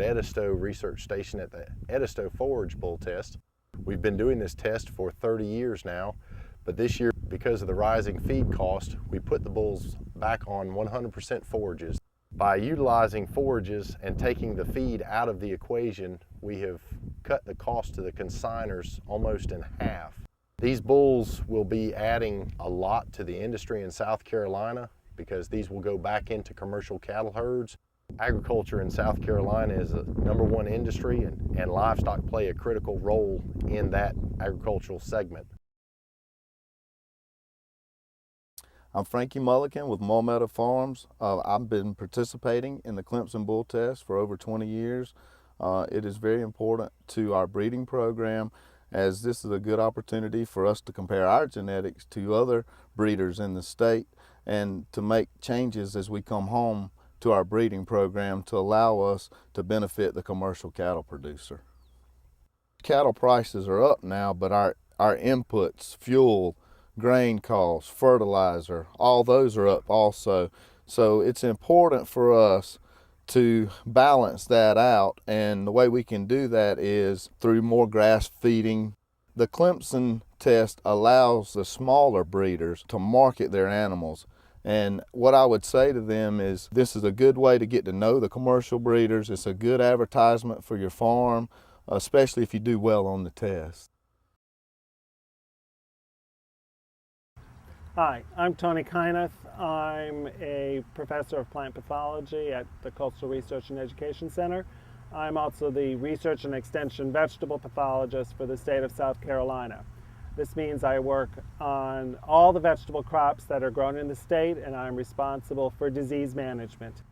Edisto Research Station at the Edisto Forage Bull Test. We've been doing this test for 30 years now, but this year, because of the rising feed cost, we put the bulls back on 100% forages. By utilizing forages and taking the feed out of the equation, we have cut the cost to the consigners almost in half. These bulls will be adding a lot to the industry in South Carolina because these will go back into commercial cattle herds. Agriculture in South Carolina is a #1 industry, and livestock play a critical role in that agricultural segment. I'm Frankie Mulligan with Meadow Farms. I've been participating in the Clemson Bull Test for over 20 years. It is very important to our breeding program, as this is a good opportunity for us to compare our genetics to other breeders in the state and to make changes as we come home to our breeding program to allow us to benefit the commercial cattle producer. Cattle prices are up now, but our inputs, fuel, grain costs, fertilizer, all those are up also. So it's important for us to balance that out, and the way we can do that is through more grass feeding. The Clemson test allows the smaller breeders to market their animals, and what I would say to them is this is a good way to get to know the commercial breeders. It's a good advertisement for your farm, especially if you do well on the test. Hi, I'm Tony Kyneth. I'm a professor of plant pathology at the Coastal Research and Education Center. I'm also the research and extension vegetable pathologist for the state of South Carolina. This means I work on all the vegetable crops that are grown in the state, and I'm responsible for disease management.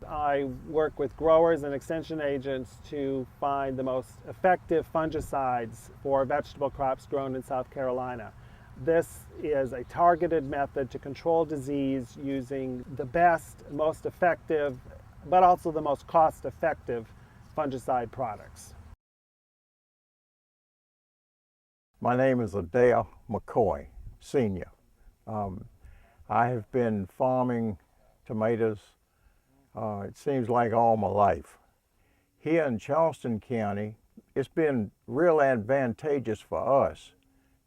I work with growers and extension agents to find the most effective fungicides for vegetable crops grown in South Carolina. This is a targeted method to control disease using the best, most effective, but also the most cost-effective fungicide products. My name is Adair McCoy, Sr. I have been farming tomatoes, it seems like all my life. Here in Charleston County, it's been real advantageous for us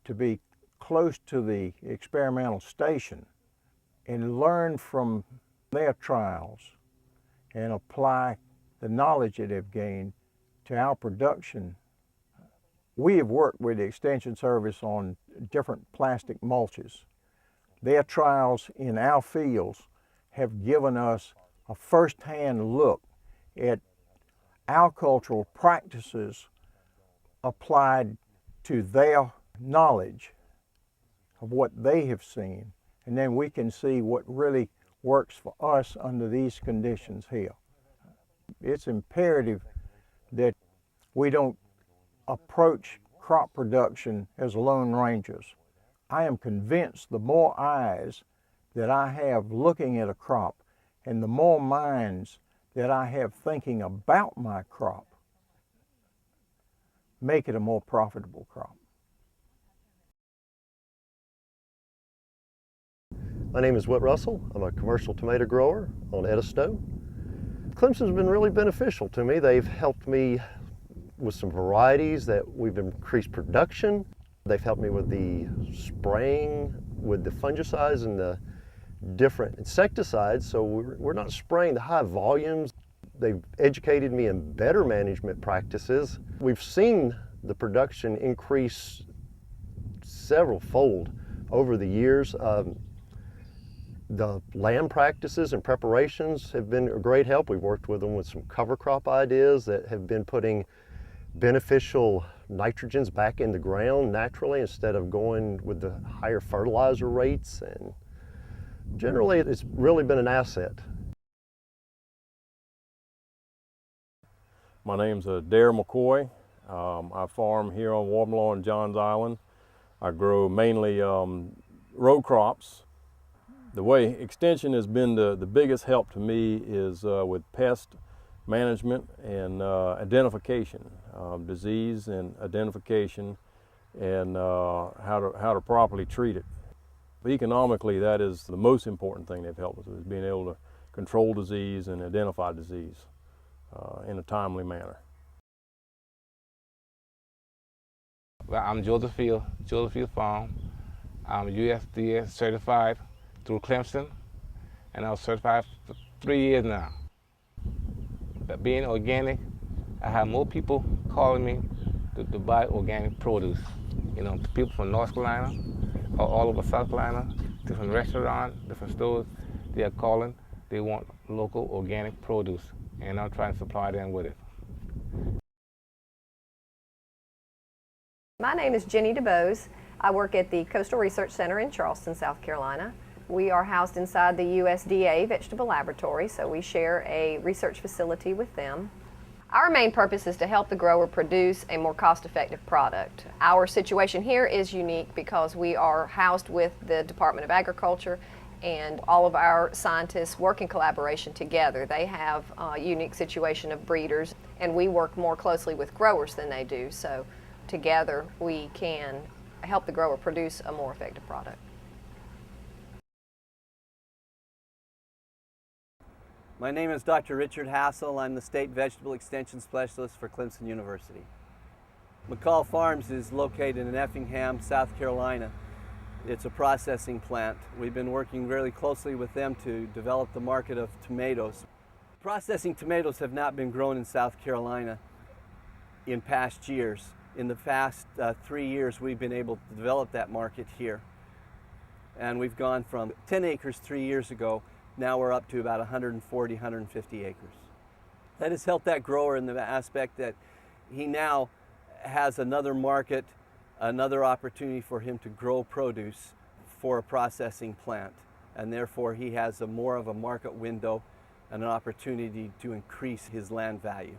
to be close to the experimental station and learn from their trials and apply the knowledge that they've gained to our production. We have worked with the Extension Service on different plastic mulches. Their trials in our fields have given us a first-hand look at our cultural practices applied to their knowledge of what they have seen, and then we can see what really works for us under these conditions here. It's imperative that we don't approach crop production as lone rangers. I am convinced the more eyes that I have looking at a crop and the more minds that I have thinking about my crop make it a more profitable crop. My name is Whit Russell. I'm a commercial tomato grower on Edisto. Clemson's been really beneficial to me. They've helped me with some varieties that we've increased production. They've helped me with the spraying, with the fungicides and the different insecticides, so we're not spraying the high volumes. They've educated me in better management practices. We've seen the production increase several fold over the years. The land practices and preparations have been a great help. We've worked with them with some cover crop ideas that have been putting beneficial nitrogens back in the ground naturally instead of going with the higher fertilizer rates, and generally it's really been an asset. My name's Adair McCoy. I farm here on Warmlaw and Johns Island. I grow mainly row crops. The way extension has been the biggest help to me is with pest management and identification, disease and identification, and how to properly treat it. But economically, that is the most important thing they've helped us with, is being able to control disease and identify disease. in a timely manner. Well, I'm Joseph Field Farm. I'm USDA certified through Clemson, and I was certified for 3 years now. But being organic, I have more people calling me to buy organic produce. You know, people from North Carolina, all over South Carolina, different restaurants, different stores, they are calling. They want local organic produce, and I'm trying to supply them with it. My name is Jenny DeBose. I work at the Coastal Research Center in Charleston, South Carolina. We are housed inside the USDA Vegetable Laboratory, so we share a research facility with them. Our main purpose is to help the grower produce a more cost-effective product. Our situation here is unique because we are housed with the Department of Agriculture, and all of our scientists work in collaboration together. They have a unique situation of breeders, and we work more closely with growers than they do. So together we can help the grower produce a more effective product. My name is Dr. Richard Hassel. I'm the State Vegetable Extension Specialist for Clemson University. McCall Farms is located in Effingham, South Carolina. It's a processing plant. We've been working really closely with them to develop the market of tomatoes. Processing tomatoes have not been grown in South Carolina in past years. In the past 3 years, we've been able to develop that market here. And we've gone from 10 acres 3 years ago. Now we're up to about 140, 150 acres. That has helped that grower in the aspect that he now has another market, another opportunity for him to grow produce for a processing plant. And therefore he has more of a market window and an opportunity to increase his land value.